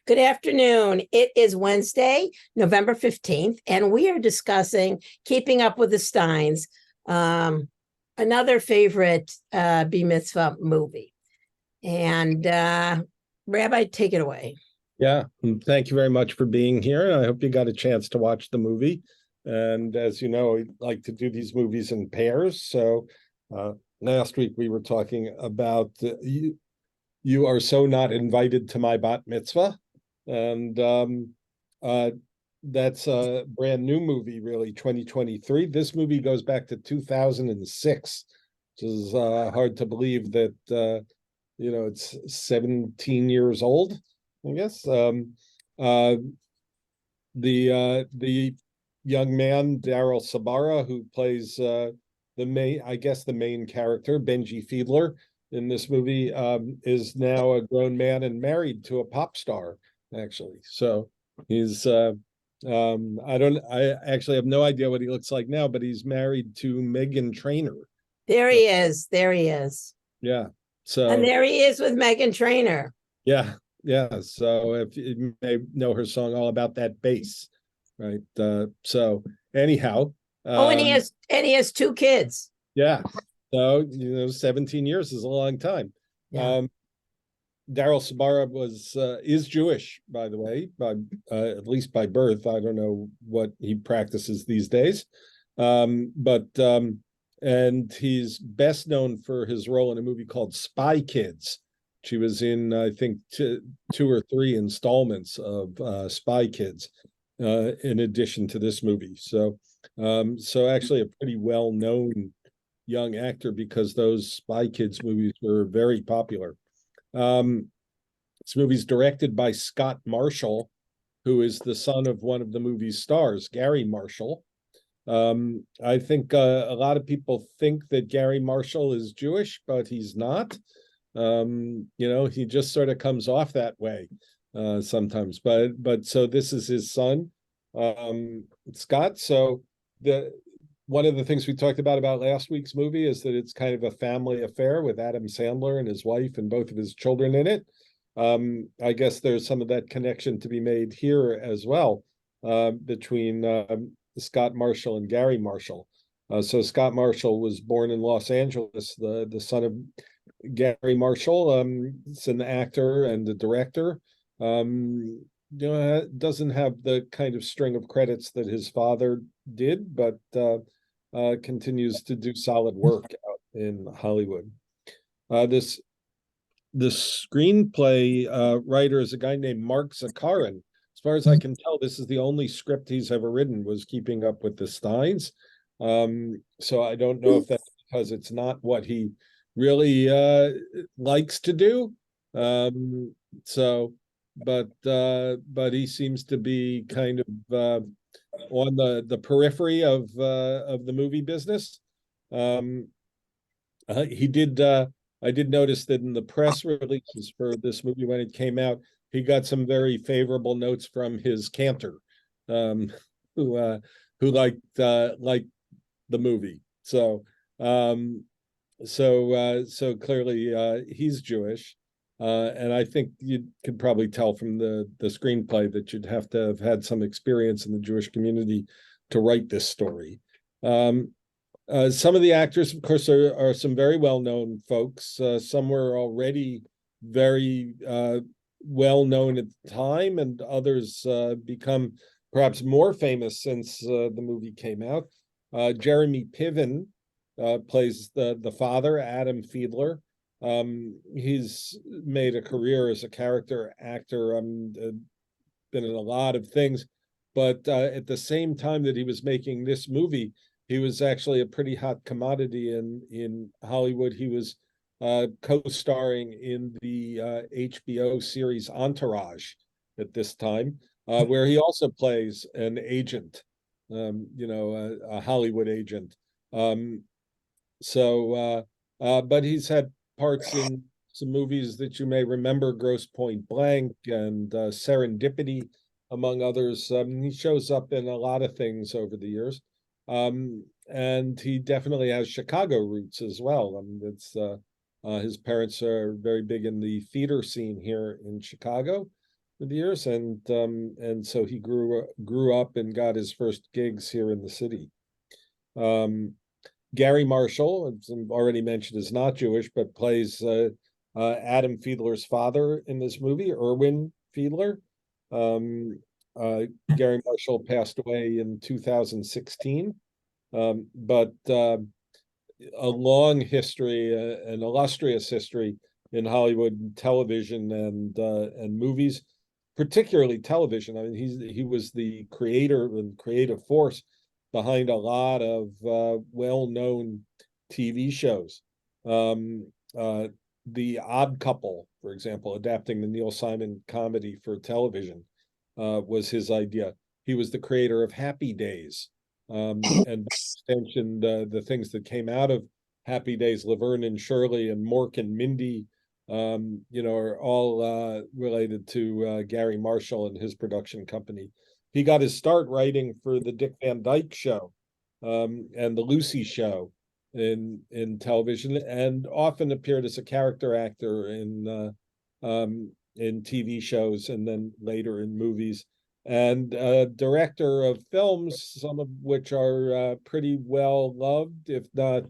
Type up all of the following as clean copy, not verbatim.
Good afternoon. It is Wednesday, November 15th, and we are discussing Keeping Up with the Steins, another favorite B Mitzvah movie. And Rabbi, take it away. Yeah, and thank you very much for being here. I hope you got a chance to watch the movie. And as you know, we like to do these movies in pairs. So last week we were talking about you are so not invited to my bat mitzvah. And that's a brand new movie, really, 2023. This movie goes back to 2006, which is hard to believe that, it's 17 years old, I guess. The young man, Daryl Sabara, who plays the main character, Benji Fiedler, in this movie, is now a grown man and married to a pop star, actually. So he's I actually have no idea what he looks like now, but he's married to Meghan Trainor. There he is. There he is. Yeah. So and there he is with Meghan Trainor. Yeah. So if you may know her song All About That Bass, right? So anyhow. And he has two kids. Yeah. So 17 years is a long time. Yeah. Daryl Sabara is Jewish, by the way, at least by birth. I don't know what he practices these days, and he's best known for his role in a movie called Spy Kids. She was in, I think, two or three installments of Spy Kids, in addition to this movie. So actually a pretty well-known young actor, because those Spy Kids movies were very popular. This movie's directed by Scott Marshall, who is the son of one of the movie's stars, Gary Marshall. I think a lot of people think that Gary Marshall is Jewish, but he's not. He just sort of comes off that way sometimes. But so this is his son, Scott. So one of the things we talked about last week's movie is that it's kind of a family affair with Adam Sandler and his wife and both of his children in it. I guess there's some of that connection to be made here as well, between Scott Marshall and Gary Marshall. So Scott Marshall was born in Los Angeles, the son of Gary Marshall. It's an actor and a director. Doesn't have the kind of string of credits that his father did, but continues to do solid work out in Hollywood. The screenplay writer is a guy named Mark Zakarin. As far as I can tell, this is the only script he's ever written, was Keeping Up with the Steins. So I don't know if that's because it's not what he really likes to do. But he seems to be kind of on the periphery of the movie business. I did notice that in the press releases for this movie when it came out, he got some very favorable notes from his cantor, who liked the movie. So clearly he's Jewish. And I think you could probably tell from the screenplay that you'd have to have had some experience in the Jewish community to write this story. Some of the actors, of course, are some very well-known folks. Some were already very well-known at the time, and others become perhaps more famous since the movie came out. Jeremy Piven plays the father, Adam Fiedler. He's made a career as a character actor, been in a lot of things, but at the same time that he was making this movie, he was actually a pretty hot commodity in Hollywood. He was co-starring in the HBO series Entourage at this time, where he also plays an agent, a Hollywood agent. But he's had parts in some movies that you may remember, Grosse Pointe Blank and Serendipity, among others. He shows up in a lot of things over the years. And he definitely has Chicago roots as well. His parents are very big in the theater scene here in Chicago. with the years, and so he grew up and got his first gigs here in the city. Gary Marshall, as I've already mentioned, is not Jewish, but plays Adam Fiedler's father in this movie, Erwin Fiedler. Um, Gary Marshall passed away in 2016, but a long history, an illustrious history in Hollywood television and movies, particularly television. I mean, he was the creator and creative force behind a lot of well-known TV shows. The Odd Couple, for example, adapting the Neil Simon comedy for television, was his idea. He was the creator of Happy Days, and extension the things that came out of Happy Days, Laverne and Shirley and Mork and Mindy, are all related to Gary Marshall and his production company. He got his start writing for the Dick Van Dyke Show, and the Lucy Show in television, and often appeared as a character actor in TV shows and then later in movies. And director of films, some of which are pretty well loved, if not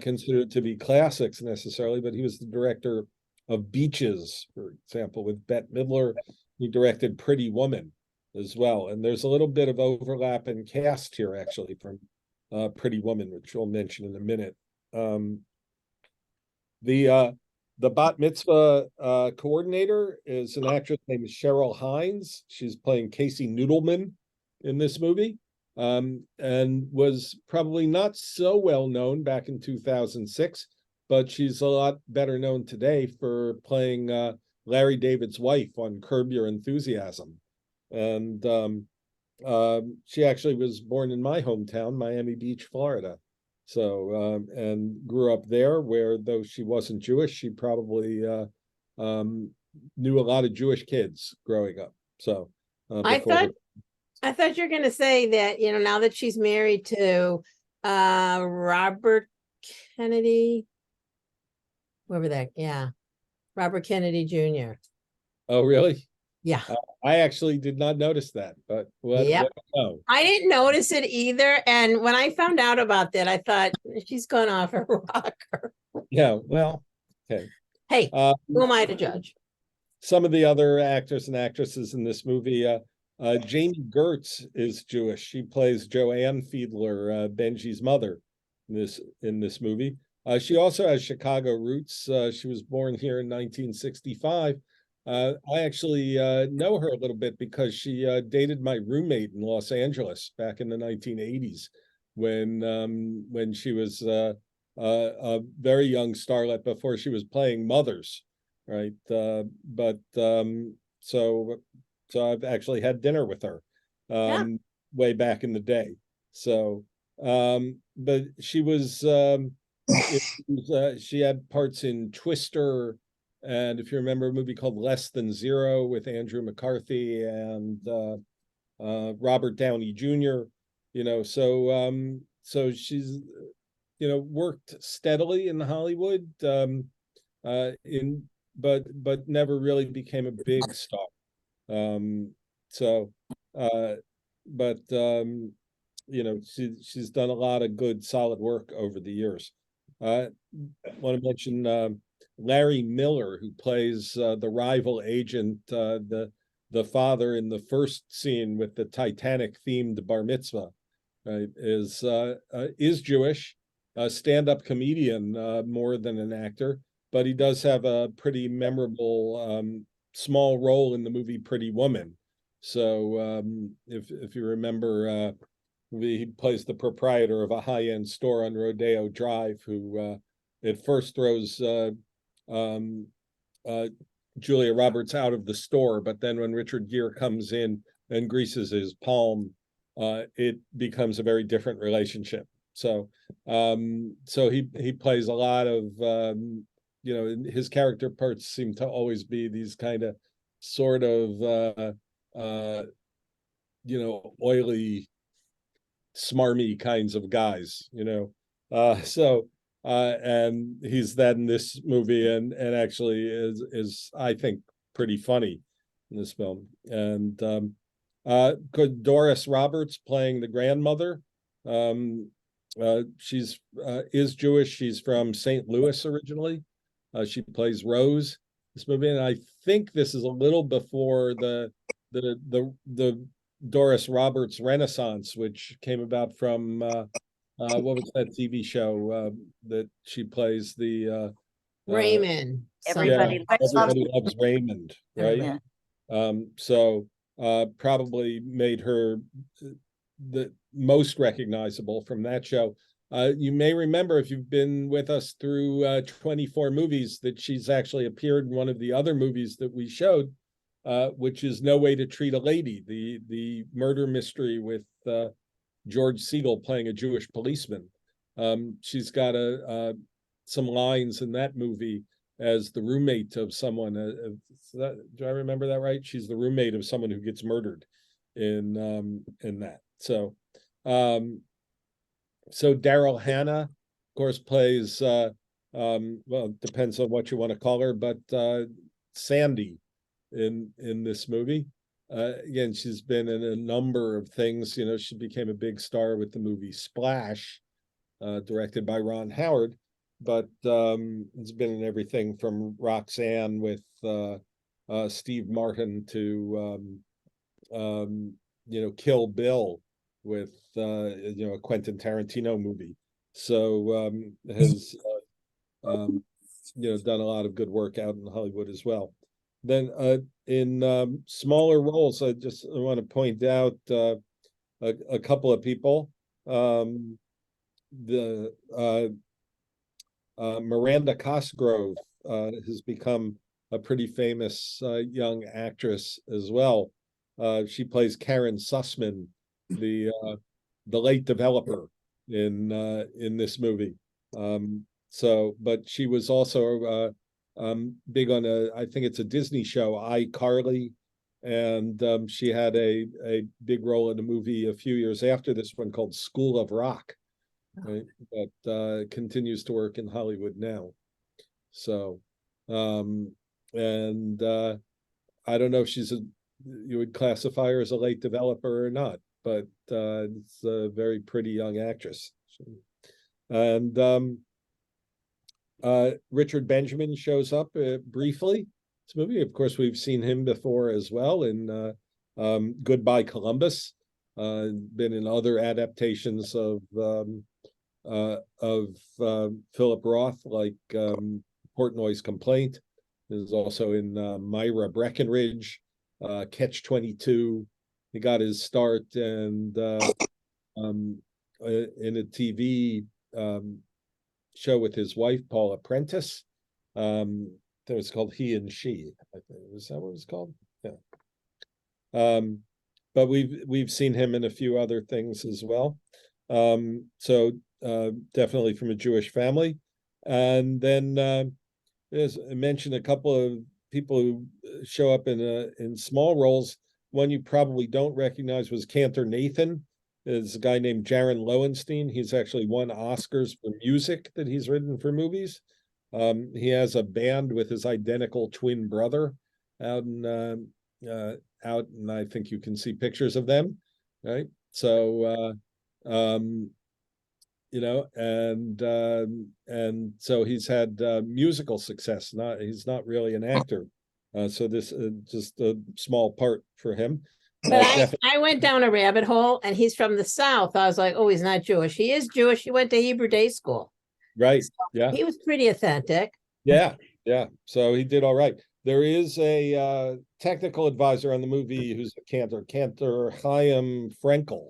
considered to be classics necessarily. But he was the director of Beaches, for example, with Bette Midler. He directed Pretty Woman as well. And there's a little bit of overlap in cast here, actually, from Pretty Woman, which we'll mention in a minute. The bat mitzvah coordinator is an actress named Cheryl Hines. She's playing Casey Noodleman in this movie, and was probably not so well known back in 2006, but she's a lot better known today for playing Larry David's wife on Curb Your Enthusiasm. And she actually was born in my hometown, Miami Beach, Florida. So, and grew up there, where though she wasn't Jewish, she probably knew a lot of Jewish kids growing up. So, I thought you're going to say that, now that she's married to Robert Kennedy, whoever that, yeah, Robert Kennedy Jr. Oh, really? Yeah. I actually did not notice that, but Yep. I didn't notice it either. And when I found out about that, I thought she's gone off her rocker. Yeah, well, okay. Hey, who am I to judge? Some of the other actors and actresses in this movie, Jamie Gertz is Jewish. She plays Joanne Fiedler, Benji's mother in this movie. She also has Chicago roots. She was born here in 1965. I actually know her a little bit because she dated my roommate in Los Angeles back in the 1980s, when she was a very young starlet before she was playing mothers, right? So I've actually had dinner with her way back in the day. So, but she was she had parts in Twister. And if you remember a movie called Less Than Zero with Andrew McCarthy and Robert Downey Jr., so she's, worked steadily in Hollywood, but never really became a big star. She's done a lot of good, solid work over the years. I want to mention Larry Miller, who plays the rival agent, the father in the first scene with the Titanic themed bar mitzvah, right, is Jewish, a stand-up comedian more than an actor, but he does have a pretty memorable small role in the movie Pretty Woman. So if you remember, he plays the proprietor of a high-end store on Rodeo Drive, who at first throws Julia Roberts out of the store, but then when Richard Gere comes in and greases his palm, it becomes a very different relationship. So he plays a lot of his character parts seem to always be these kind of sort of oily, smarmy kinds of guys, and he's that in this movie, and actually is I think pretty funny, in this film. And good Doris Roberts playing the grandmother. She's is Jewish. She's from St. Louis originally. She plays Rose in this movie, and I think this is a little before the Doris Roberts Renaissance, which came about from what was that TV show that she plays the Raymond. Everybody Everybody Loves Raymond, right? Yeah. So probably made her the most recognizable from that show. You may remember, if you've been with us through 24 movies, that she's actually appeared in one of the other movies that we showed, which is No Way to Treat a Lady, the murder mystery with George Segal playing a Jewish policeman. She's got some lines in that movie as the roommate of someone. Do I remember that right? She's the roommate of someone who gets murdered in that. So Daryl Hannah, of course, plays well, it depends on what you want to call her, but Sandy in this movie. Again, she's been in a number of things. You know, she became a big star with the movie Splash, directed by Ron Howard, but it's been in everything from Roxanne with Steve Martin to Kill Bill with a Quentin Tarantino movie. So has done a lot of good work out in Hollywood as well. Then in smaller roles, I want to point out a couple of people. Miranda Cosgrove has become a pretty famous young actress as well. She plays Karen Sussman, the late developer in this movie. But she was also big on I think it's a Disney show, iCarly, and she had a big role in a movie a few years after this one called School of Rock, right? That continues to work in Hollywood now. So, and I don't know if you would classify her as a late developer or not, but it's a very pretty young actress. And Richard Benjamin shows up briefly. This movie, of course, we've seen him before as well in Goodbye Columbus. Been in other adaptations of Philip Roth, like Portnoy's Complaint. Is also in Myra Breckenridge, Catch-22. He got his start and in a TV show with his wife, Paula Prentice. That was called He and She. I think. Was that what it was called? Yeah. But we've seen him in a few other things as well. So definitely from a Jewish family. And then as I mentioned, a couple of people who show up in small roles. One you probably don't recognize was Cantor Nathan. Is a guy named Jaron Lowenstein. He's actually won Oscars for music that he's written for movies. He has a band with his identical twin brother out, and I think you can see pictures of them, right? So, and so he's had musical success. He's not really an actor. So this is just a small part for him. But I went down a rabbit hole, and he's from the South. I was like, oh, he's not Jewish. He is Jewish. He went to Hebrew day school. Right. So yeah. He was pretty authentic. Yeah. Yeah. So he did all right. There is a technical advisor on the movie who's a Cantor Chaim Frenkel,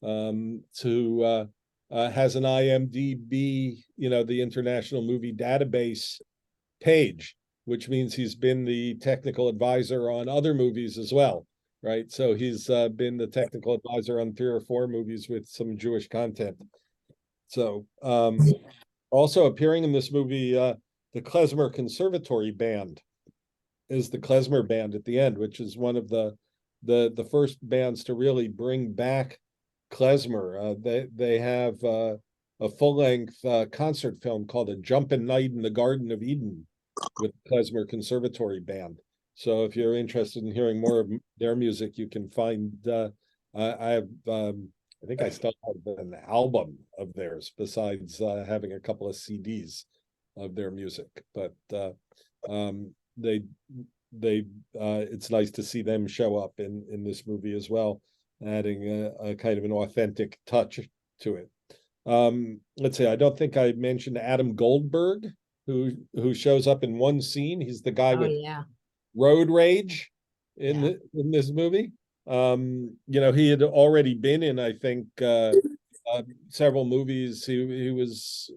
who has an IMDb, the International Movie Database page, which means he's been the technical advisor on other movies as well. Right. So he's been the technical advisor on 3 or 4 movies with some Jewish content. So also appearing in this movie, the Klezmer Conservatory Band is the Klezmer Band at the end, which is one of the first bands to really bring back klezmer. They have a full-length concert film called A Jumpin' Night in the Garden of Eden with the Klezmer Conservatory Band. So if you're interested in hearing more of their music, you can find. I have. I think I still have an album of theirs, besides having a couple of CDs of their music. But they it's nice to see them show up in this movie as well, adding a kind of an authentic touch to it. Let's see, I don't think I mentioned Adam Goldberg, who shows up in one scene. He's the guy Oh, with yeah. road rage Yeah. in this movie. He had already been in, I think, several movies. He was,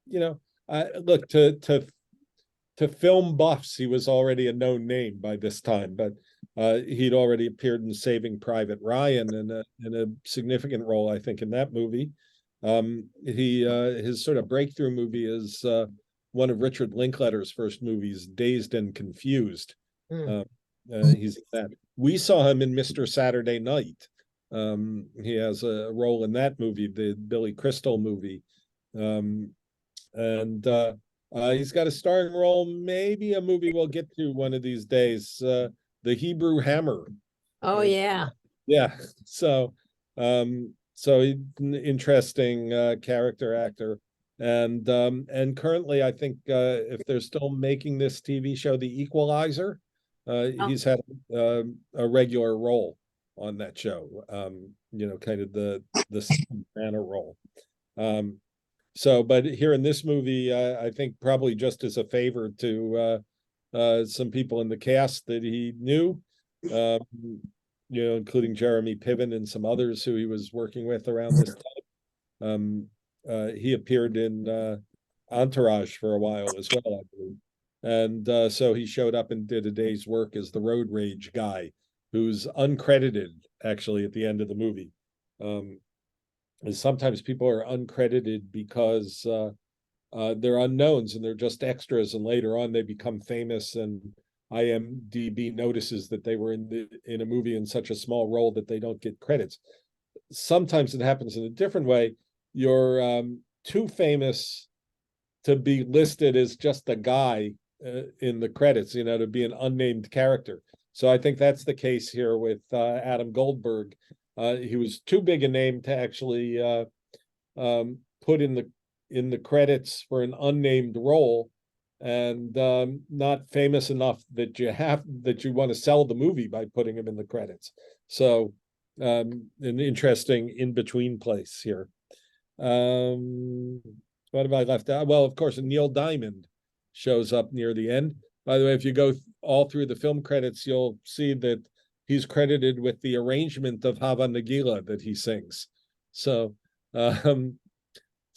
look, to film buffs, he was already a known name by this time, but he'd already appeared in Saving Private Ryan in a significant role, I think, in that movie. His sort of breakthrough movie is one of Richard Linklater's first movies, Dazed and Confused. Mm. He's in that. We saw him in Mr. Saturday Night. He has a role in that movie, the Billy Crystal movie. He's got a starring role, maybe a movie we'll get to one of these days, The Hebrew Hammer. Oh, yeah. Yeah. So he's an interesting character actor. And currently, I think if they're still making this TV show, The Equalizer, he's had a regular role on that show. Kind of the Banner role. But here in this movie, I think probably just as a favor to some people in the cast that he knew, including Jeremy Piven and some others who he was working with around this time. He appeared in Entourage for a while as well, I believe. And so he showed up and did a day's work as the road rage guy, who's uncredited, actually, at the end of the movie. And sometimes people are uncredited because they're unknowns and they're just extras, and later on they become famous, and IMDb notices that they were in a movie in such a small role that they don't get credits. Sometimes it happens in a different way. You're too famous to be listed as just a guy in the credits, to be an unnamed character. So I think that's the case here with Adam Goldberg. He was too big a name to actually put in the credits for an unnamed role, and not famous enough that you want to sell the movie by putting him in the credits. So an interesting in-between place here. What have I left out? Well, of course, Neil Diamond shows up near the end. By the way, if you go all through the film credits, you'll see that he's credited with the arrangement of Hava Nagila that he sings. And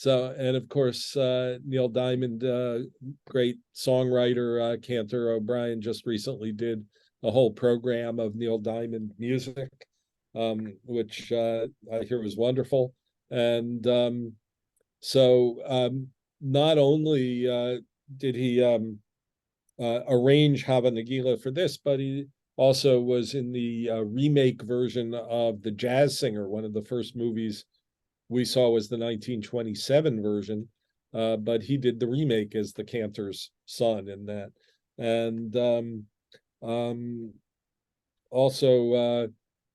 of course, Neil Diamond, great songwriter, Cantor O'Brien just recently did a whole program of Neil Diamond music, which I hear was wonderful. And not only did he arrange Hava Nagila for this, but he also was in the remake version of The Jazz Singer. One of the first movies we saw was the 1927 version, but he did the remake as the Cantor's son in that. And also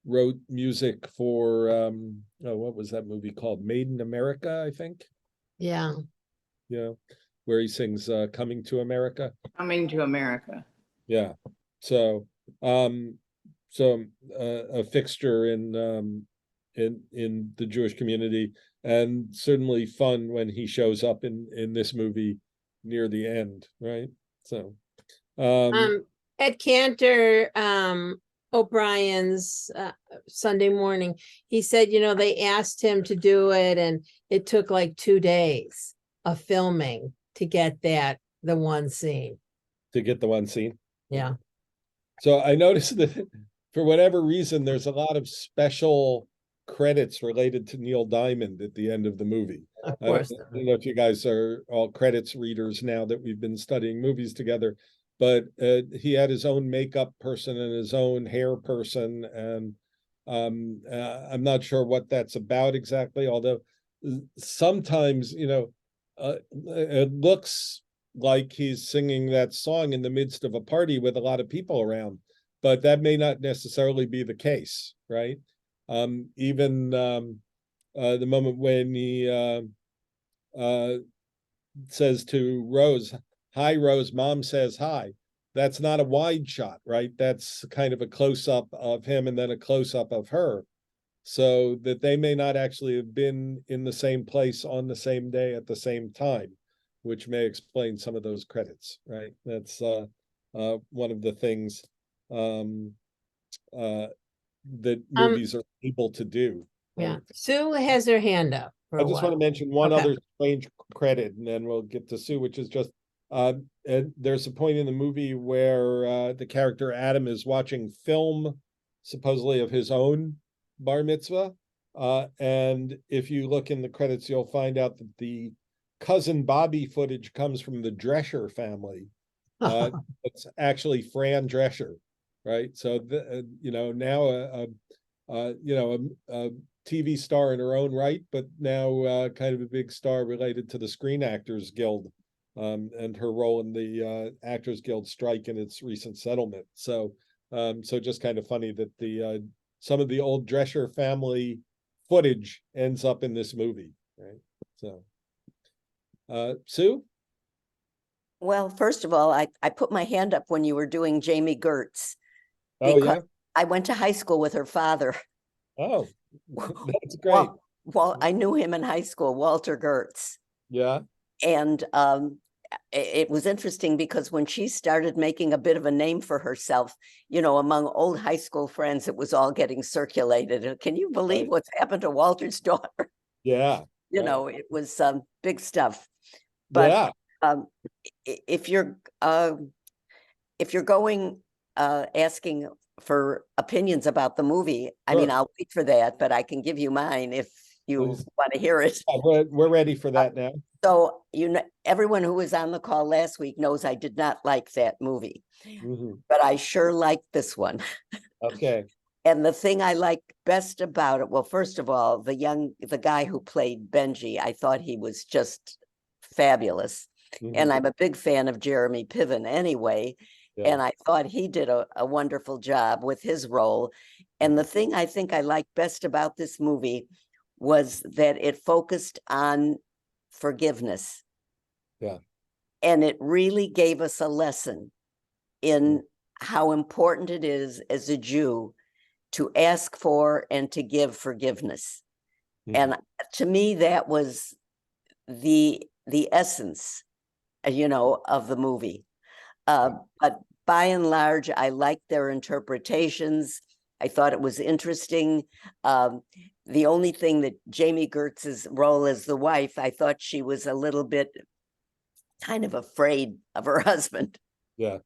wrote music for, what was that movie called? Made in America, I think. Yeah. Where he sings Coming to America. Coming to America. Yeah. So a fixture in the Jewish community, and certainly fun when he shows up in this movie near the end, right? So Ed Cantor, O'Brien's Sunday morning, he said, they asked him to do it, and it took like 2 days of filming to get the one scene. Yeah. So I noticed that for whatever reason, there's a lot of special credits related to Neil Diamond at the end of the movie. Of course. I don't know if you guys are all credits readers now that we've been studying movies together, but he had his own makeup person and his own hair person, and I'm not sure what that's about exactly, although sometimes, it looks like he's singing that song in the midst of a party with a lot of people around, but that may not necessarily be the case, right? Even the moment when he says to Rose, "Hi, Rose, Mom says hi." That's not a wide shot, right? That's kind of a close-up of him and then a close-up of her, so that they may not actually have been in the same place on the same day at the same time, which may explain some of those credits, right? That's one of the things that Um, movies are able to do. yeah. Right? Sue has her hand up for I a just while. want to mention one Okay. other strange credit, and then we'll get to Sue, which is just there's a point in the movie where the character Adam is watching film, supposedly of his own bar mitzvah. And if you look in the credits, you'll find out that the cousin Bobby footage comes from the Drescher family. It's actually Fran Drescher, right? So now a TV star in her own right, but now kind of a big star related to the Screen Actors Guild, and her role in the Actors Guild strike and its recent settlement. So just kind of funny that the some of the old Drescher family footage ends up in this movie, right? So, Sue? Well, first of all, I put my hand up when you were doing Jamie Gertz Oh, because yeah? I went to high school with her father. Oh, that's great. Well, I knew him in high school, Walter Gertz. Yeah. And it was interesting because when she started making a bit of a name for herself, among old high school friends, it was all getting circulated. Can you believe Right. what's happened to Walter's daughter? Yeah. It was big stuff. But Yeah. if you're going asking for opinions about the movie, I mean, Sure. I'll wait for that, but I can give you mine if you Please. want to hear it. We're ready for that now. So, everyone who was on the call last week knows I did not like that movie, Mhm. but I sure liked this one. Okay. And the thing I liked best about it, well, first of all, the guy who played Benji, I thought he was just fabulous. And I'm a big fan of Jeremy Piven anyway. Yeah. And I thought he did a wonderful job with his role. And the thing I think I liked best about this movie was that it focused on forgiveness. Yeah. And it really gave us a lesson in how important it is as a Jew to ask for and to give forgiveness. And to me, that was the essence, of the movie. But by and large, I liked their interpretations. I thought it was interesting. The only thing that Jamie Gertz's role as the wife, I thought she was a little bit kind of afraid of her husband. Yeah.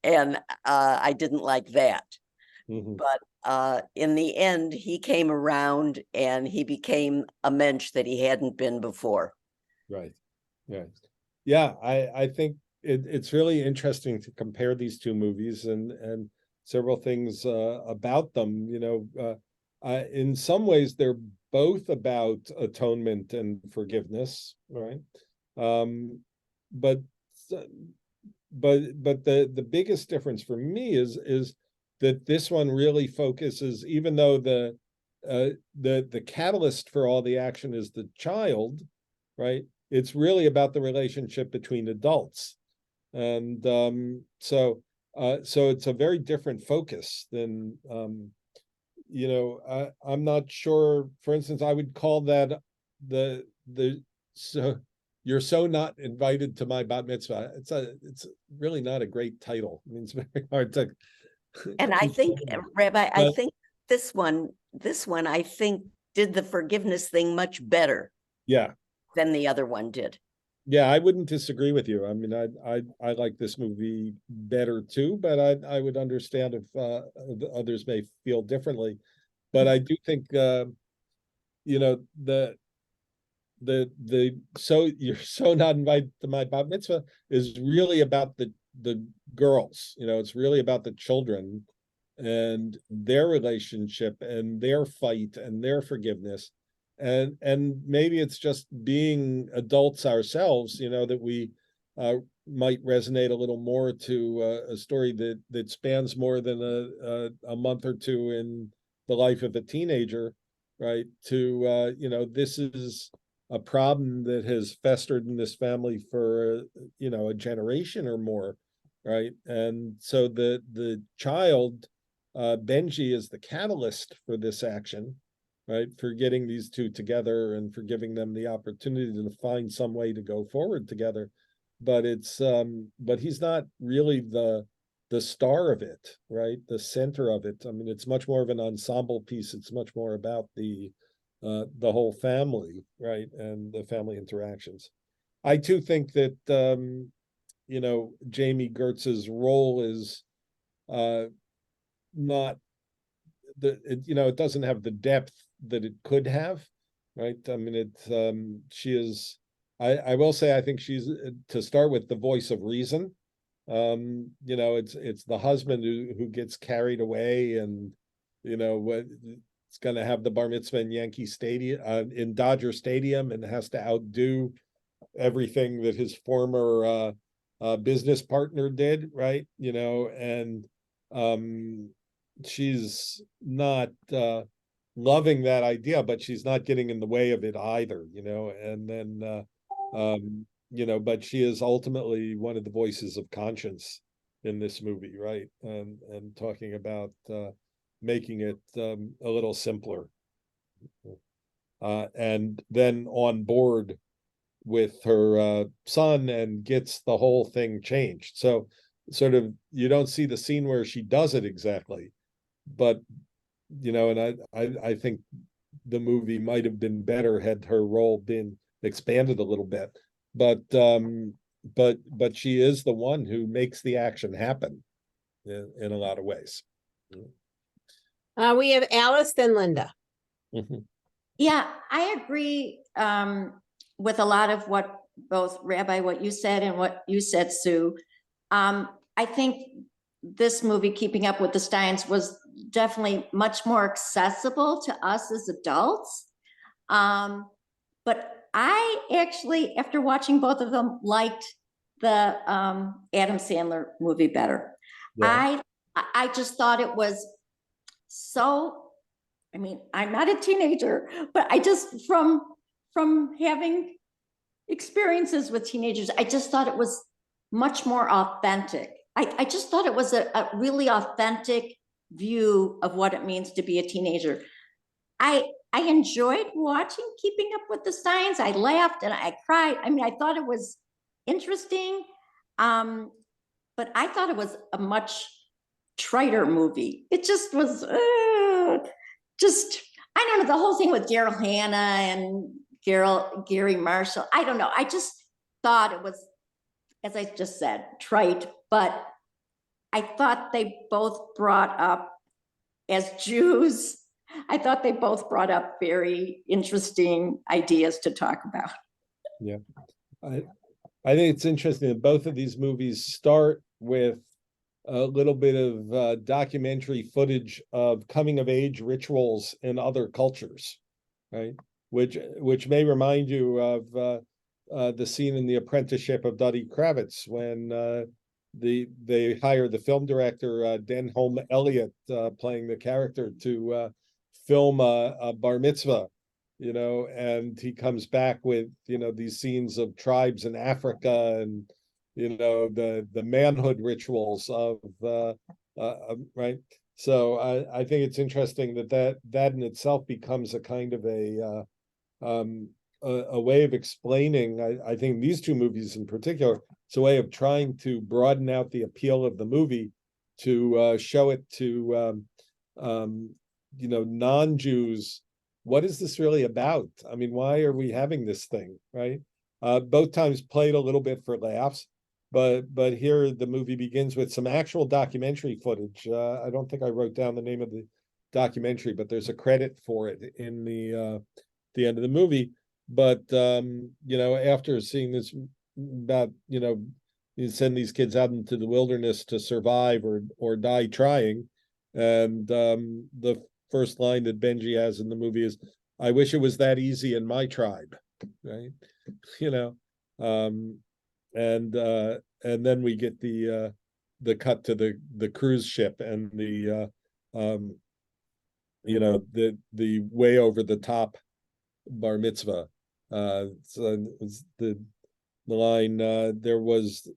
And I didn't like that. Mhm. But in the end, he came around and he became a mensch that he hadn't been before. Right. Right. Yeah, I think it's really interesting to compare these two movies and several things about them. In some ways, they're both about atonement and forgiveness, right? But the biggest difference for me is that this one really focuses, even though the catalyst for all the action is the child, right? It's really about the relationship between adults, and so it's a very different focus than I'm not sure. For instance, I would call that the so you're so not invited to my bat mitzvah. It's really not a great title. I mean, it's very hard to. And I think, Rabbi, I But- think this one, I think did the forgiveness thing much better Yeah. than the other one did. Yeah, I wouldn't disagree with you. I mean, I like this movie better too, but I would understand if others may feel differently. But I do think the so you're so not invited to my bat mitzvah is really about the girls. It's really about the children and their relationship and their fight and their forgiveness. And maybe it's just being adults ourselves, that we might resonate a little more to a story that spans more than a month or two in the life of a teenager, right? To this is a problem that has festered in this family for a generation or more, right? And so the child, Benji, is the catalyst for this action, right? For getting these two together and for giving them the opportunity to find some way to go forward together. But he's not really the star of it, right? The center of it. I mean, it's much more of an ensemble piece. It's much more about the whole family, right? And the family interactions. I too think that Jamie Gertz's role is not it doesn't have the depth that it could have, right? I mean, she is. I will say I think she's, to start with, the voice of reason. It's the husband who gets carried away, and what it's going to have the bar mitzvah in Yankee Stadium, in Dodger Stadium, and has to outdo everything that his former business partner did, right? And she's not loving that idea, but she's not getting in the way of it either, and then but she is ultimately one of the voices of conscience in this movie, right? And talking about making it a little simpler, and then on board with her son and gets the whole thing changed. So sort of, you don't see the scene where she does it exactly, but and I think the movie might have been better had her role been expanded a little bit, but she is the one who makes the action happen in a lot of ways. We have Alice, then Linda. Mm-hmm. Yeah, I agree with a lot of what both Rabbi, what you said and what you said, Sue. I think this movie, Keeping Up with the Steins, was definitely much more accessible to us as adults. But I actually, after watching both of them, liked the Adam Sandler movie better. Yeah. I just thought it was so, I mean, I'm not a teenager, but I just, from having experiences with teenagers, I just thought it was much more authentic. I just thought it was a really authentic view of what it means to be a teenager. I enjoyed watching Keeping Up with the Steins. I laughed and I cried. I mean, I thought it was interesting, but I thought it was a much triter movie. It just was I don't know, the whole thing with Daryl Hannah and Gary Marshall. I don't know. I just thought it was, as I just said, trite, but I thought they both brought up, as Jews, I thought they both brought up very interesting ideas to talk about. Yeah. I think it's interesting that both of these movies start with a little bit of documentary footage of coming of age rituals in other cultures, right? Which may remind you of the scene in The Apprenticeship of Duddy Kravitz, when they hire the film director Denholm Elliott, playing the character, to film a bar mitzvah, and he comes back with these scenes of tribes in Africa and the manhood rituals of right. So I think it's interesting that in itself becomes a kind of a way of explaining. I think these two movies in particular, it's a way of trying to broaden out the appeal of the movie to show it to non-Jews. What is this really about? I mean, why are we having this thing, right? Both times played a little bit for laughs, but here the movie begins with some actual documentary footage. I don't think I wrote down the name of the documentary, but there's a credit for it in the end of the movie. But after seeing this about you send these kids out into the wilderness to survive or die trying, and the first line that Benji has in the movie is, "I wish it was that easy in my tribe," right? and then we get the cut to the cruise ship and the the way over the top bar mitzvah. So it's the line, there was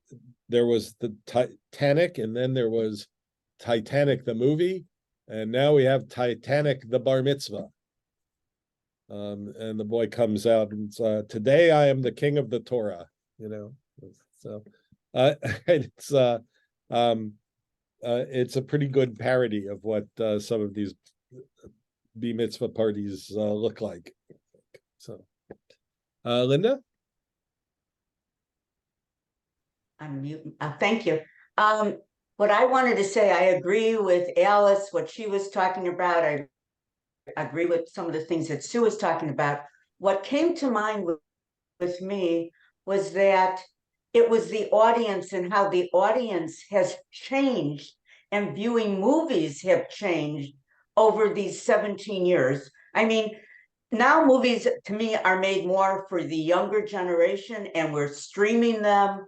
the Titanic, and then there was Titanic the movie, and now we have Titanic the bar mitzvah. And the boy comes out and today I am the king of the Torah, So it's a pretty good parody of what some of these B mitzvah parties look like. So, Linda? Unmute. Thank you. What I wanted to say, I agree with Alice, what she was talking about. I agree with some of the things that Sue was talking about. What came to mind with me was that it was the audience and how the audience has changed and viewing movies have changed over these 17 years. I mean, now movies to me are made more for the younger generation, and we're streaming them.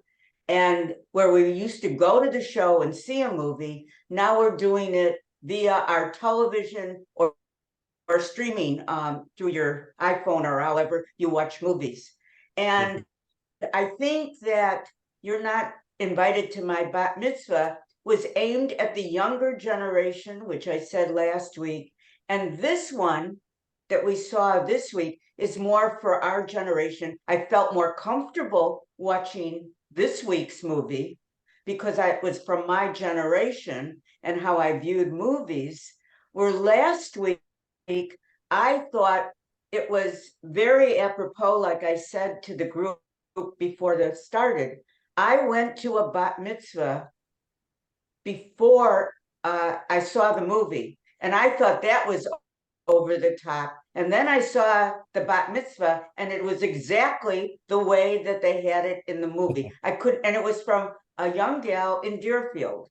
And where we used to go to the show and see a movie, now we're doing it via our television or streaming through your iPhone or however you watch movies. And I think that You're Not Invited to My Bat Mitzvah was aimed at the younger generation, which I said last week. And this one that we saw this week is more for our generation. I felt more comfortable watching this week's movie because it was from my generation and how I viewed movies. Where last week, I thought it was very apropos, like I said to the group before this started. I went to a bat mitzvah before I saw the movie, and I thought that was over the top. And then I saw the bat mitzvah, and it was exactly the way that they had it in the movie. And it was from a young gal in Deerfield.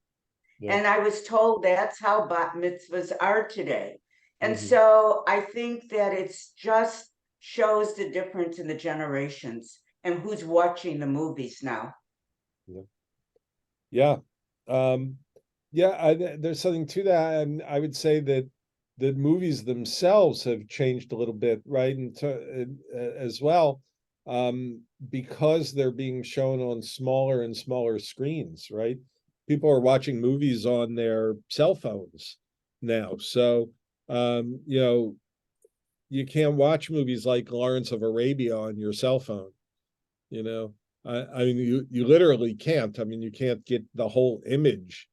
Yeah. And I was told that's how bat mitzvahs are today. And so I think that it's just shows the difference in the generations and who's watching the movies now. Yeah. There's something to that. And I would say that the movies themselves have changed a little bit, right? As well, because they're being shown on smaller and smaller screens, right? People are watching movies on their cell phones now. So, you can't watch movies like Lawrence of Arabia on your cell phone. I mean, you literally can't. I mean, you can't get the whole image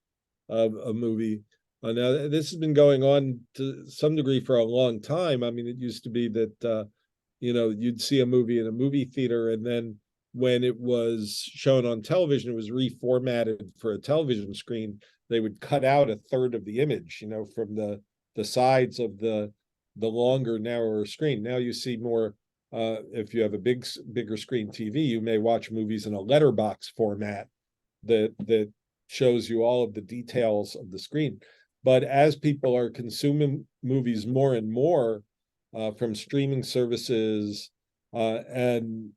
of a movie. Now, this has been going on to some degree for a long time. I mean, it used to be that, you'd see a movie in a movie theater, and then when it was shown on television, it was reformatted for a television screen. They would cut out a third of the image, from the sides of the longer, narrower screen. Now you see more. If you have a bigger screen TV, you may watch movies in a letterbox format that shows you all of the details of the screen. But as people are consuming movies more and more from streaming services, and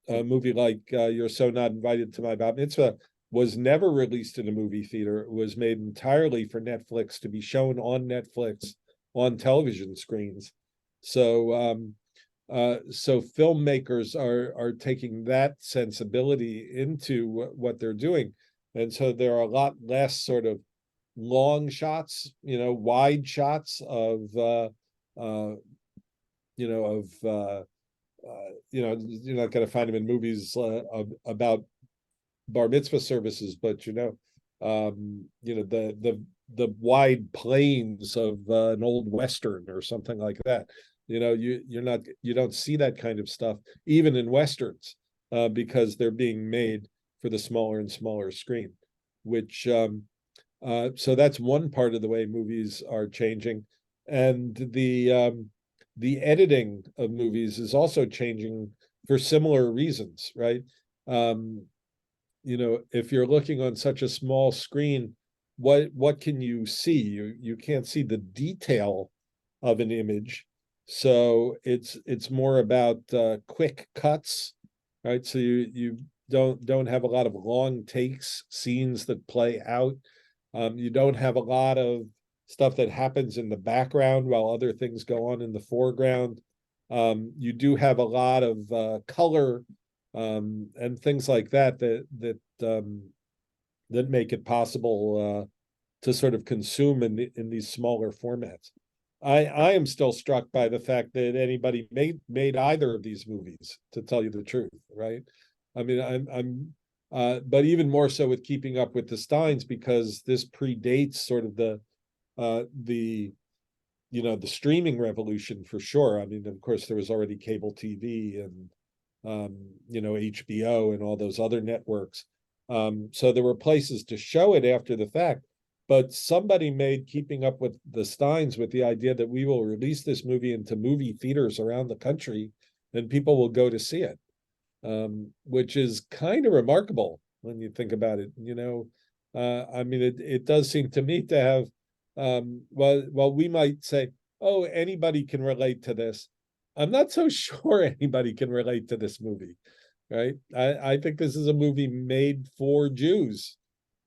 a movie like You're So Not Invited to My Bat Mitzvah was never released in a movie theater. It was made entirely for Netflix to be shown on Netflix on television screens. So filmmakers are taking that sensibility into what they're doing. And so there are a lot less sort of long shots, wide shots of, you're not going to find them in movies about bar mitzvah services, but the wide plains of an old Western or something like that. You don't see that kind of stuff even in Westerns, because they're being made for the smaller and smaller screen, which so that's one part of the way movies are changing. And the editing of movies is also changing for similar reasons, right? If you're looking on such a small screen, what can you see? You can't see the detail of an image. So it's more about quick cuts, right? So you don't have a lot of long takes, scenes that play out. You don't have a lot of stuff that happens in the background while other things go on in the foreground. You do have a lot of color and things like that that make it possible to sort of consume in these smaller formats. I am still struck by the fact that anybody made either of these movies, to tell you the truth, right? I mean, but even more so with Keeping Up with the Steins, because this predates sort of the streaming revolution for sure. I mean, of course, there was already cable TV and HBO and all those other networks. So there were places to show it after the fact. But somebody made Keeping Up with the Steins with the idea that we will release this movie into movie theaters around the country, and people will go to see it, which is kind of remarkable when you think about it. I mean, it does seem to me to have, well, we might say, oh, anybody can relate to this. I'm not so sure anybody can relate to this movie, right? I think this is a movie made for Jews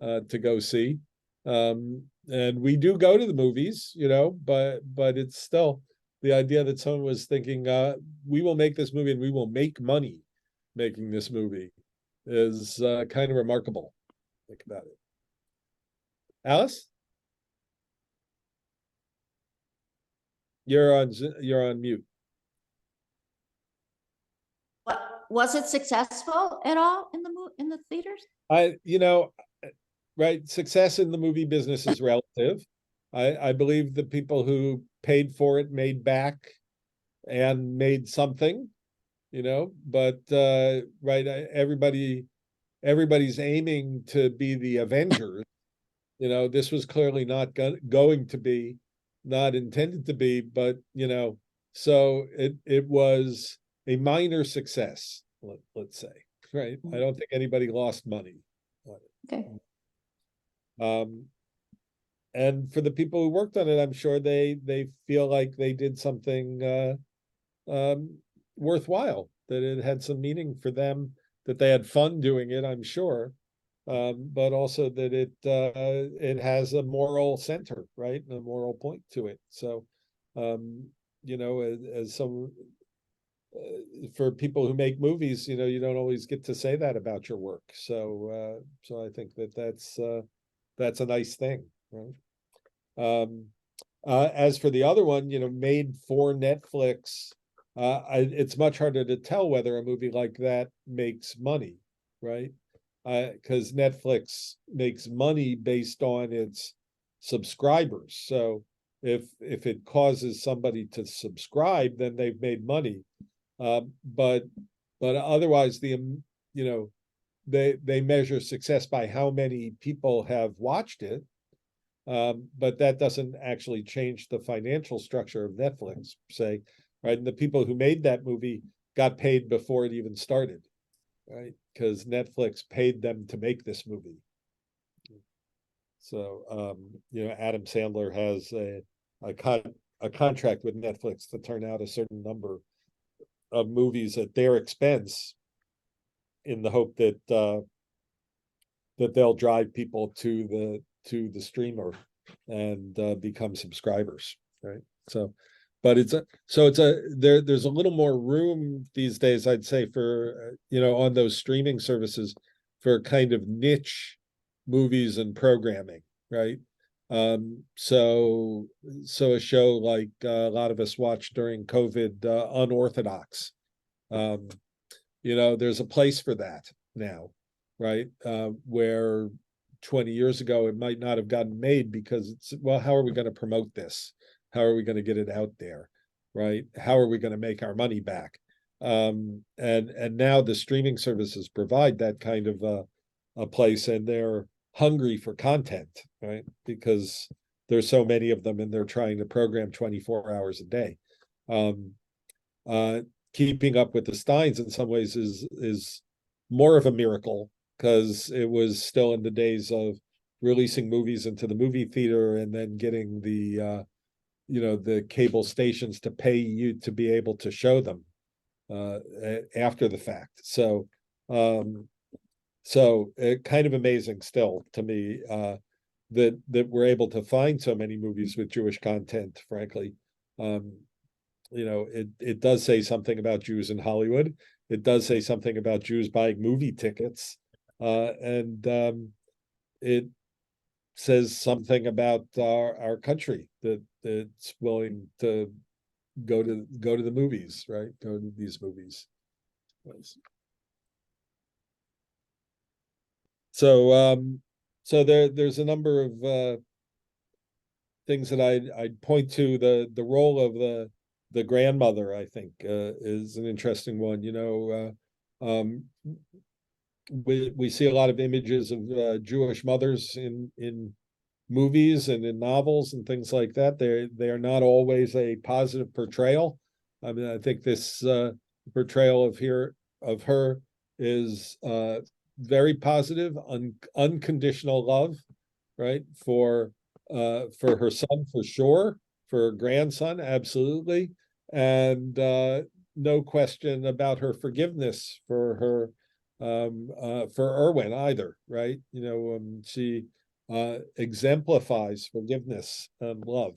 to go see. And we do go to the movies, but it's still the idea that someone was thinking, we will make this movie and we will make money making this movie is kind of remarkable. Think about it. Alice? You're on mute. Was it successful at all in the theaters? Right, success in the movie business is relative. I believe the people who paid for it made back and made something, but right, everybody's aiming to be the Avengers. This was clearly not going to be, not intended to be, but so it was a minor success, let's say, right? I don't think anybody lost money on it. Okay. And for the people who worked on it, I'm sure they feel like they did something worthwhile, that it had some meaning for them, that they had fun doing it, I'm sure, but also that it has a moral center, right, and a moral point to it. So, as some for people who make movies, you don't always get to say that about your work. So I think that's a nice thing, right? As for the other one, made for Netflix, it's much harder to tell whether a movie like that makes money, right? Because Netflix makes money based on its subscribers. So if it causes somebody to subscribe, then they've made money. But otherwise, they measure success by how many people have watched it. But that doesn't actually change the financial structure of Netflix, say, right? And the people who made that movie got paid before it even started, right? Because Netflix paid them to make this movie. So, Adam Sandler has a contract with Netflix to turn out a certain number of movies at their expense, in the hope that they'll drive people to the streamer and become subscribers, right? So, but there's a little more room these days, I'd say, for on those streaming services for kind of niche movies and programming, right? So a show like a lot of us watched during COVID, Unorthodox. There's a place for that now, right? Where 20 years ago it might not have gotten made because how are we going to promote this? How are we going to get it out there, right? How are we going to make our money back? And now the streaming services provide that kind of a place, and they're hungry for content, right? Because there's so many of them, and they're trying to program 24 hours a day. Keeping Up with the Steins in some ways is more of a miracle, because it was still in the days of releasing movies into the movie theater and then getting the cable stations to pay you to be able to show them after the fact. So So kind of amazing still to me that we're able to find so many movies with Jewish content, frankly. It does say something about Jews in Hollywood. It does say something about Jews buying movie tickets. And it says something about our country that it's willing to go to the movies, right? Go to these movies. So there's a number of things that I'd point to. The role of the grandmother, I think, is an interesting one. We see a lot of images of Jewish mothers in movies and in novels and things like that. They are not always a positive portrayal. I mean, I think this portrayal of her is very positive, unconditional love, right? For her son, for sure, for her grandson, absolutely, and no question about her forgiveness for Erwin either, right? She exemplifies forgiveness and love,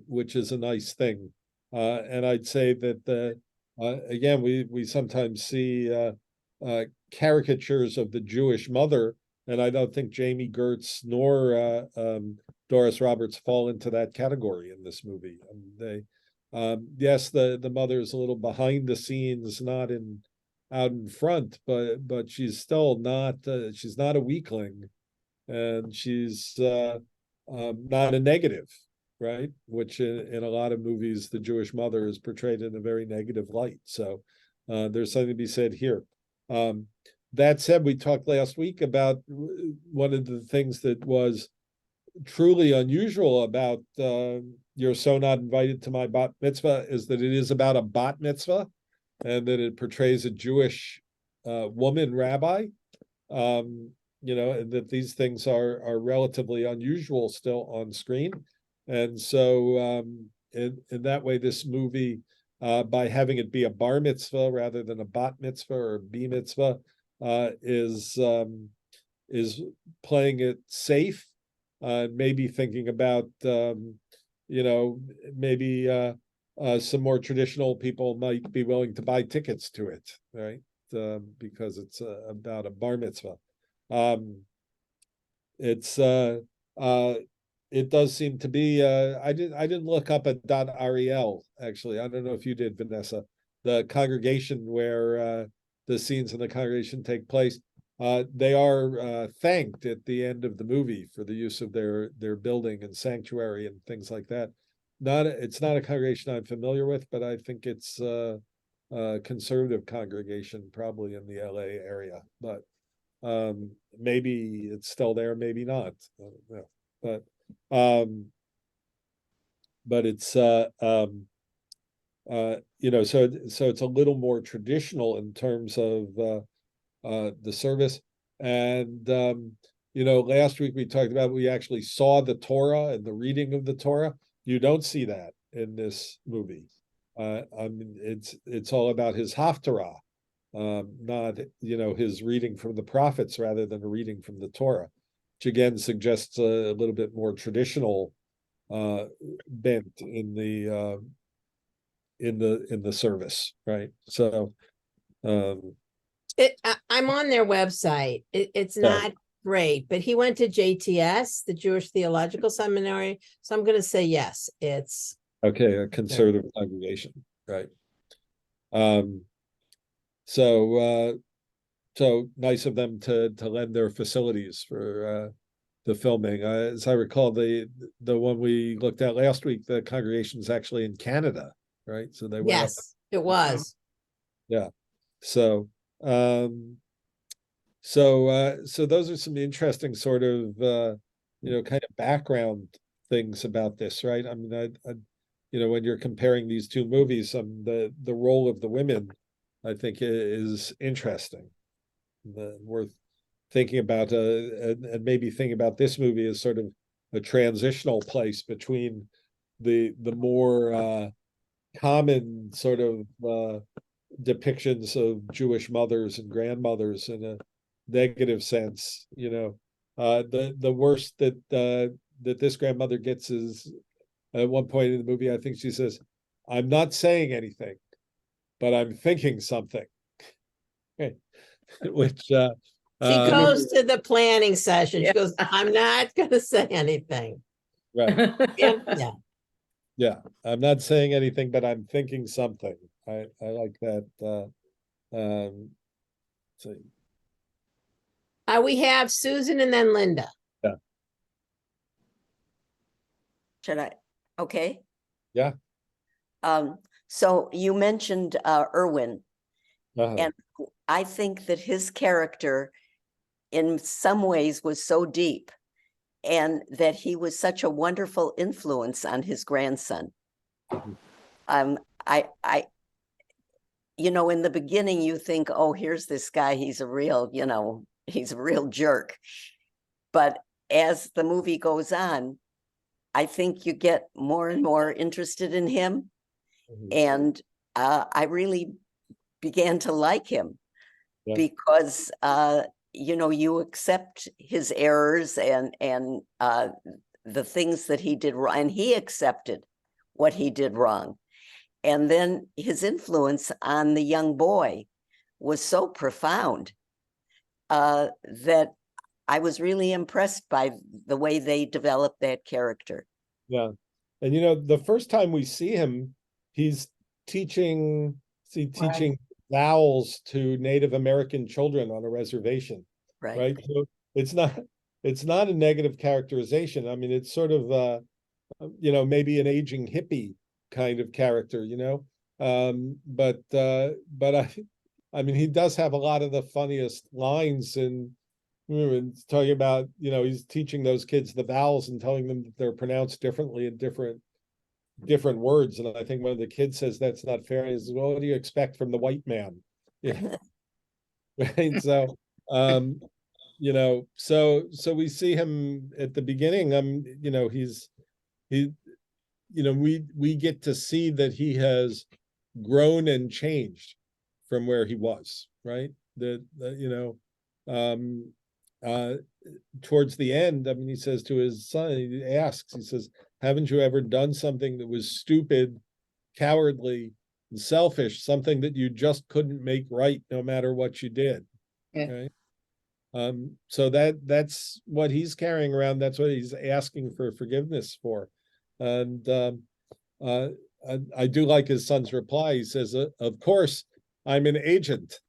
which is a nice thing. And I'd say that again, we sometimes see caricatures of the Jewish mother, and I don't think Jamie Gertz nor Doris Roberts fall into that category in this movie. Yes, the mother is a little behind the scenes, not out in front, but she's still not she's not a weakling, and she's not a negative, right? Which in a lot of movies, the Jewish mother is portrayed in a very negative light. So there's something to be said here. That said, we talked last week about one of the things that was truly unusual about You're So Not Invited to My Bat Mitzvah is that it is about a bat mitzvah, and that it portrays a Jewish woman rabbi. And that these things are relatively unusual still on screen. And so in that way, this movie, by having it be a bar mitzvah rather than a bat mitzvah or a b mitzvah, is playing it safe, maybe thinking about maybe some more traditional people might be willing to buy tickets to it, right? Because it's about a bar mitzvah. It does seem to be. I didn't look up at .ariel actually. I don't know if you did, Vanessa. The congregation where the scenes in the congregation take place. They are thanked at the end of the movie for the use of their building and sanctuary and things like that. It's not a congregation I'm familiar with, but I think it's a conservative congregation, probably in the LA area. But maybe it's still there, maybe not. But it's so it's a little more traditional in terms of the service. And last week we talked about, we actually saw the Torah and the reading of the Torah. You don't see that in this movie. It's all about his haftarah, not his reading from the prophets rather than a reading from the Torah, which again suggests a little bit more traditional bent in the service, right? So I'm on their website. It's not great, but he went to JTS, the Jewish Theological Seminary, so I'm going to say yes. It's okay, a conservative congregation, right? So nice of them to lend their facilities for the filming. As I recall, the one we looked at last week, the congregation is actually in Canada, right? So they went up. It was. Yeah. So those are some interesting sort of kind of background things about this, right? I mean, when you're comparing these two movies, the role of the women, I think, is interesting, worth thinking about, and maybe thinking about this movie as sort of a transitional place between the more common sort of depictions of Jewish mothers and grandmothers in a negative sense, you know. The worst that that this grandmother gets is at one point in the movie, I think she says, "I'm not saying anything, but I'm thinking something," which She goes to the planning session. She goes, I'm not going to say anything. right. Yeah. Yeah, I'm not saying anything, but I'm thinking something. I like that. So We have Susan and then Linda. Should I? Okay. yeah, So you mentioned Irwin, uh-huh. and I think that his character in some ways was so deep, and that he was such a wonderful influence on his grandson. I you know, in the beginning you think, oh, here's this guy, he's a real, you know, he's a real jerk. But as the movie goes on, I think you get more and more interested in him. Mhm. And I really began to like him Yeah. because you know, you accept his errors and the things that he did wrong, and he accepted what he did wrong. And then his influence on the young boy was so profound that I was really impressed by the way they developed that character. Yeah. And you know, the first time we see him, he's teaching vowels to Native American children on a reservation. Right. So it's not a negative characterization. I mean, it's sort of you know, maybe an aging hippie kind of character, you know. But I mean, he does have a lot of the funniest lines and talking about, you know, he's teaching those kids the vowels and telling them that they're pronounced differently in different words. And I think one of the kids says that's not fair. He says, well, what do you expect from the white man? Yeah. Right. So you know, so we see him at the beginning. You know, he you know, we get to see that he has grown and changed from where he was, right? That you know, towards the end, I mean, he says to his son, he asks, he says, haven't you ever done something that was stupid, cowardly, and selfish, something that you just couldn't make right no matter what you did? Yeah. Right. So that's what he's carrying around. That's what he's asking for forgiveness for. And I do like his son's reply. He says, of course, I'm an agent.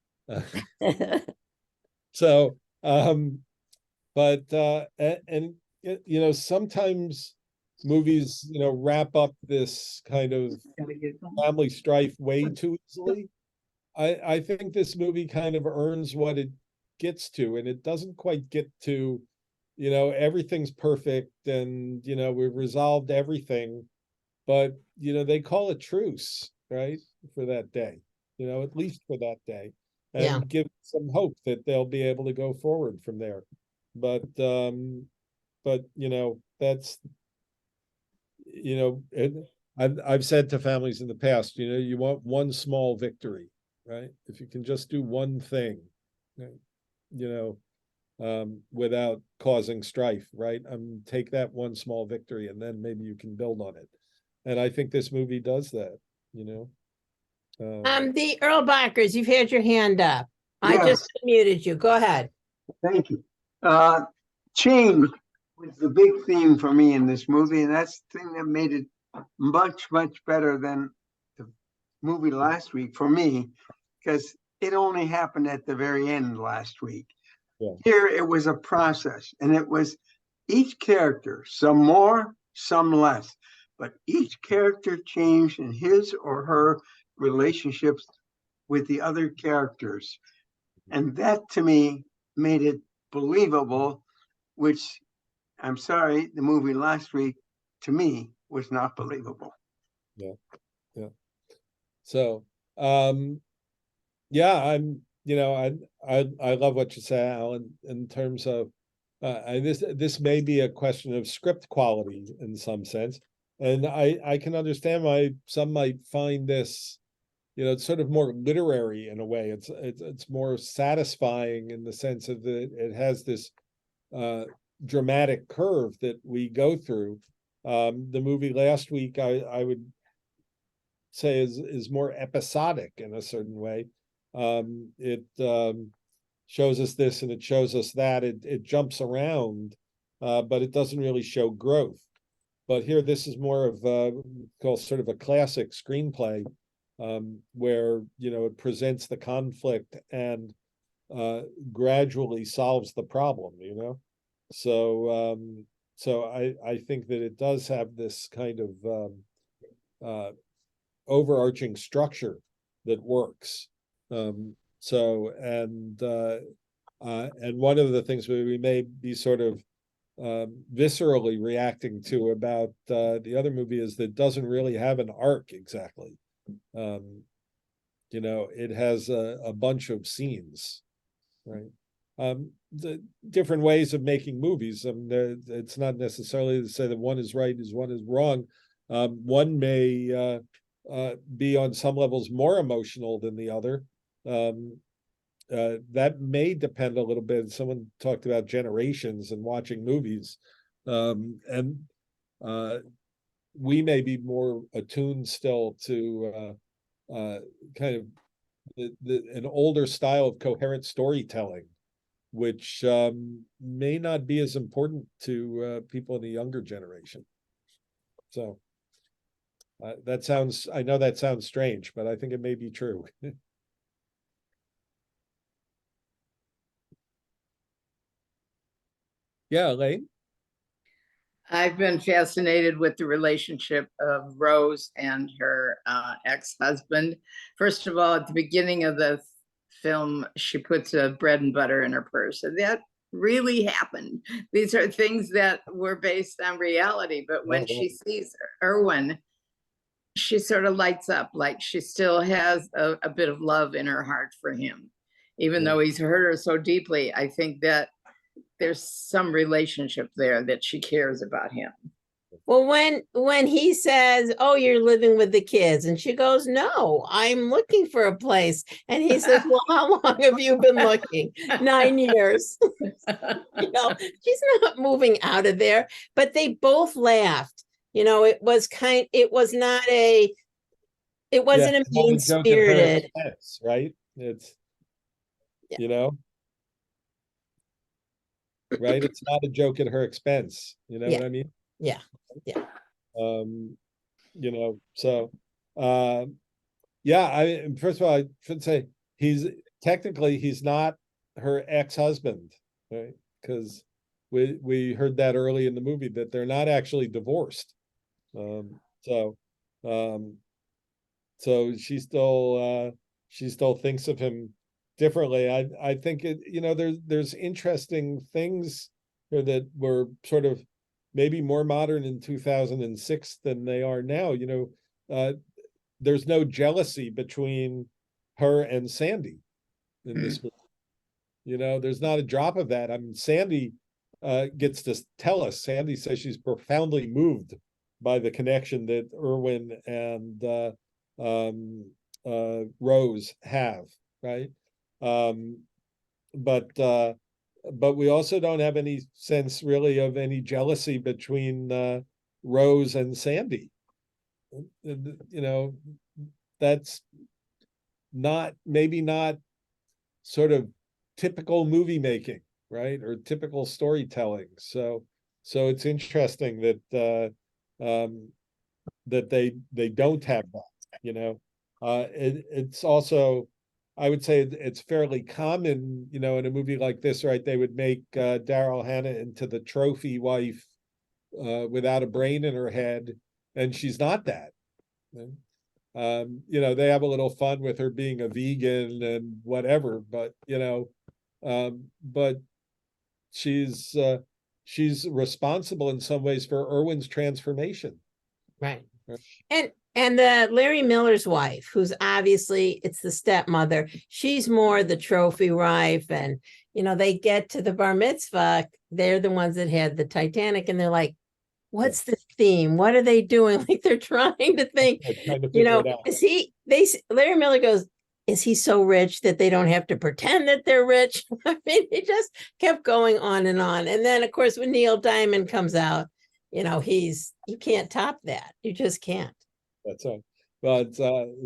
So, but and you know, sometimes movies, you know, wrap up this kind of family strife way too easily. I think this movie kind of earns what it gets to, and it doesn't quite get to, you know, everything's perfect and, you know, we've resolved everything, but, you know, they call a truce, right, for that day, you know, at least for that day, and Yeah. give some hope that they'll be able to go forward from there. But you know, that's, you know, I've said to families in the past, you know, you want one small victory, right? If you can just do one thing, you know, without causing strife, right? Take that one small victory and then maybe you can build on it. And I think this movie does that, you know. The Earl Backers, you've had your hand up. I Yes. just muted you. Go ahead. Thank you. Change was the big theme for me in this movie, and that's the thing that made it much, much better than the movie last week for me, because it only happened at the very end last week. Yeah. Here it was a process, and it was each character, some more, some less, but each character changed in his or her relationships with the other characters. And that to me made it believable, which I'm sorry, the movie last week to me was not believable. Yeah. So yeah, you know, I love what you say, Alan, in terms of this may be a question of script quality in some sense. And I can understand why some might find this it's sort of more literary in a way. It's more satisfying in the sense of that it has this dramatic curve that we go through. The movie last week, I would say is more episodic in a certain way. It shows us this and it shows us that. It jumps around, but it doesn't really show growth. But here, this is more of called sort of a classic screenplay, where it presents the conflict and gradually solves the problem. So I think that it does have this kind of overarching structure that works. And one of the things we may be sort of viscerally reacting to about the other movie is that it doesn't really have an arc exactly. It has a bunch of scenes, right? The different ways of making movies. It's not necessarily to say that one is right is one is wrong. One may be on some levels more emotional than the other. That may depend a little bit. Someone talked about generations and watching movies, and we may be more attuned still to kind of an older style of coherent storytelling, which may not be as important to people in the younger generation. So I know that sounds strange, but I think it may be true. Yeah, Elaine? I've been fascinated with the relationship of Rose and her ex-husband. First of all, at the beginning of the film, she puts a bread and butter in her purse. And that really happened. These are things that were based on reality. But when she sees Erwin, she sort of lights up, like she still has a bit of love in her heart for him. Even though he's hurt her so deeply, I think that there's some relationship there that she cares about him. Well, when he says, "Oh, you're living with the kids," and she goes, "No, I'm looking for a place," and he says, "Well, how long have you been looking?" 9 years. She's not moving out of there. But they both laughed. It wasn't a mean-spirited, right? It's right. It's not a joke at her expense. You know what I mean? Yeah. So first of all, I should say he's not her ex-husband, right? Because we heard that early in the movie that they're not actually divorced. So she still thinks of him differently. I think there's interesting things here that were sort of maybe more modern in 2006 than they are now. There's no jealousy between her and Sandy in this movie. There's not a drop of that. I mean, Sandy gets to tell us. Sandy says she's profoundly moved by the connection that Erwin and Rose have, right? But we also don't have any sense really of any jealousy between Rose and Sandy. That's maybe not sort of typical movie making, right? Or typical storytelling. So it's interesting that that they don't have that, it's also, I would say it's fairly common, in a movie like this, right? They would make Daryl Hannah into the trophy wife without a brain in her head, and she's not that. They have a little fun with her being a vegan and whatever, but she's responsible in some ways for Erwin's transformation. Right. And the Larry Miller's wife, who's obviously, it's the stepmother, she's more the trophy wife. And, they get to the bar mitzvah, they're the ones that had the Titanic, and they're like, what's the theme? What are they doing? Like they're trying to think, I'm trying to you figure know, it out. Larry Miller goes, is he so rich that they don't have to pretend that they're rich? I mean, it just kept going on. And then of course, when Neil Diamond comes out, you know, you can't top that. You just can't. That's right. But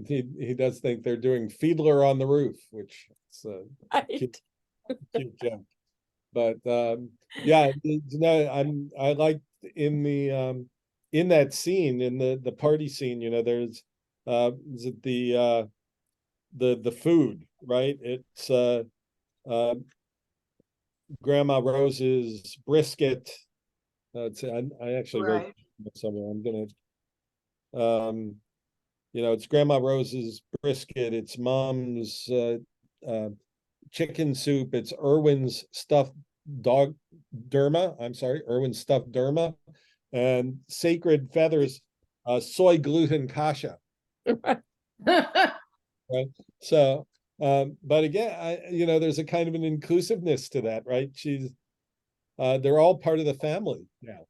he does think they're doing Fiedler on the Roof, which is a Right. cute joke. But yeah, you know, I like in the in that scene, in the party scene, you know, there's is it the food, right? It's Grandma Rose's brisket. I actually wrote Right. it somewhere. I'm gonna you know, it's Grandma Rose's brisket, it's Mom's chicken soup, it's Irwin's stuffed dog derma. I'm sorry, Irwin's stuffed derma, and Sacred Feathers soy gluten kasha. Right. So but again, you know, there's a kind of an inclusiveness to that, right? They're all part of the family now,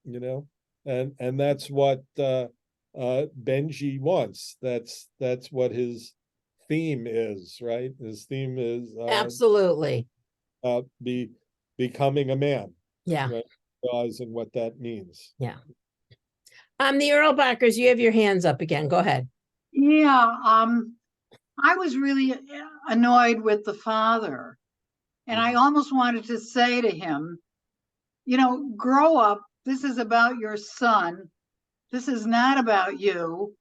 you know, and that's what Benji wants. That's what his theme is, right? His theme is Absolutely. becoming a man, Yeah. right? Realizing what that means. Yeah. The Erlbachers, you have your hands up again. Go ahead. Yeah, I was really annoyed with the father. And I almost wanted to say to him, you know, grow up. This is about your son. This is not about you.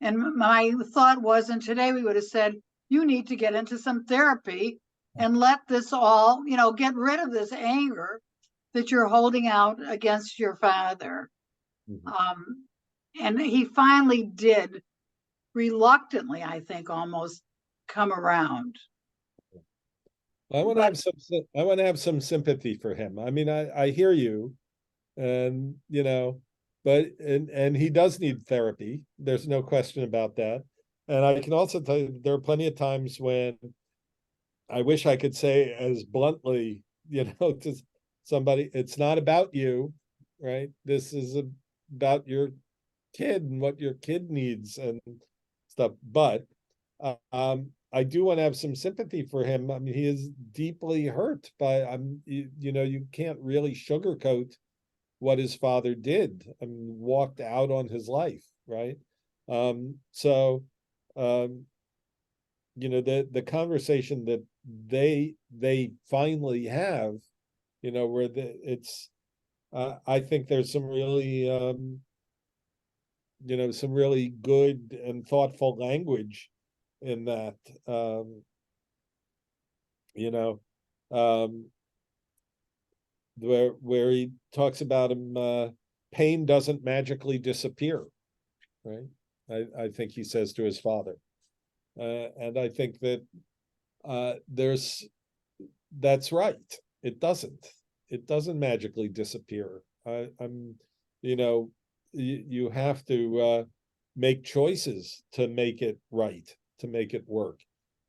And my thought was, and today we would have said, you need to get into some therapy and let this all, you know, get rid of this anger that you're holding out against your father. And he finally did, reluctantly, I think, almost come around. I want to have some sympathy for him. I mean, I hear you, and you know, but and he does need therapy. There's no question about that. And I can also tell you there are plenty of times when I wish I could say as bluntly, you know, to somebody, it's not about you, right? This is about your kid and what your kid needs and stuff. But I do want to have some sympathy for him. I mean, he is deeply hurt by you know, you can't really sugarcoat what his father did. I mean, walked out on his life, right? So you know, the conversation that they finally have, you know, where it's I think there's some really you know, some really good and thoughtful language in that. You know, where he talks about him, pain doesn't magically disappear, right? I think he says to his father, and I think that that's right. It doesn't magically disappear. I'm, you know, you have to make choices to make it right, to make it work.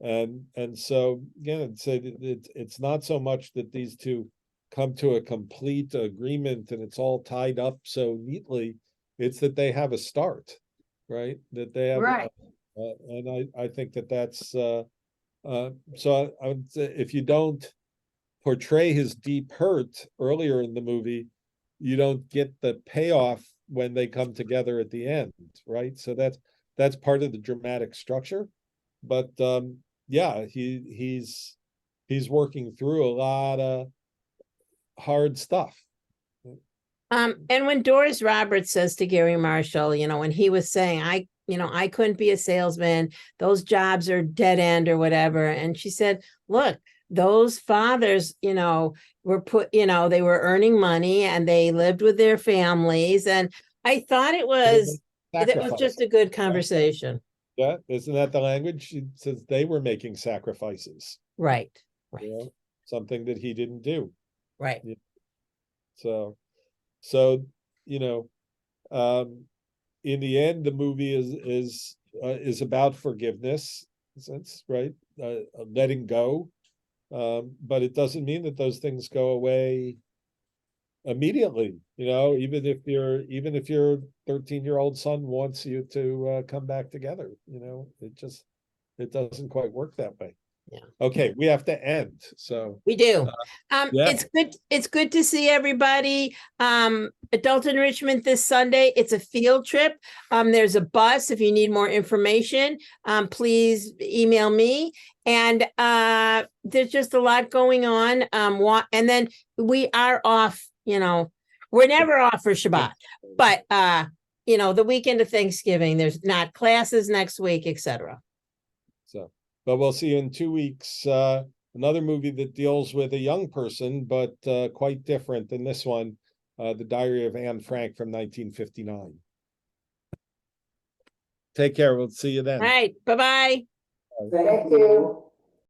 And so again, it's not so much that these two come to a complete agreement and it's all tied up so neatly. It's that they have a start, right? That they have, Right. and I think that's so I would say if you don't portray his deep hurt earlier in the movie, you don't get the payoff when they come together at the end, right? So that's part of the dramatic structure. But yeah, he's working through a lot of hard stuff. And when Doris Roberts says to Gary Marshall, you know, when he was saying, I couldn't be a salesman, those jobs are dead end or whatever. And she said, look, those fathers, you know, they were earning money and they lived with their families. And I thought it was just a good conversation. Yeah, isn't that the language? She says they were making sacrifices. Right. You know, something that he didn't do. Right. So, you know, in the end, the movie is about forgiveness. That's right, letting go. But it doesn't mean that those things go away immediately, even if your 13-year-old son wants you to come back together, it doesn't quite work that way. Yeah. Okay, we have to end. So We do. yeah. It's good to see everybody. Adult enrichment this Sunday. It's a field trip. There's a bus. If you need more information, please email me. And there's just a lot going on. And then we are off, we're never off for Shabbat, but the weekend of Thanksgiving, there's not classes next week, etc. So, but we'll see you in 2 weeks. Another movie that deals with a young person, but quite different than this one, The Diary of Anne Frank from 1959. Take care. We'll see you then. All right. Bye-bye. Thank you.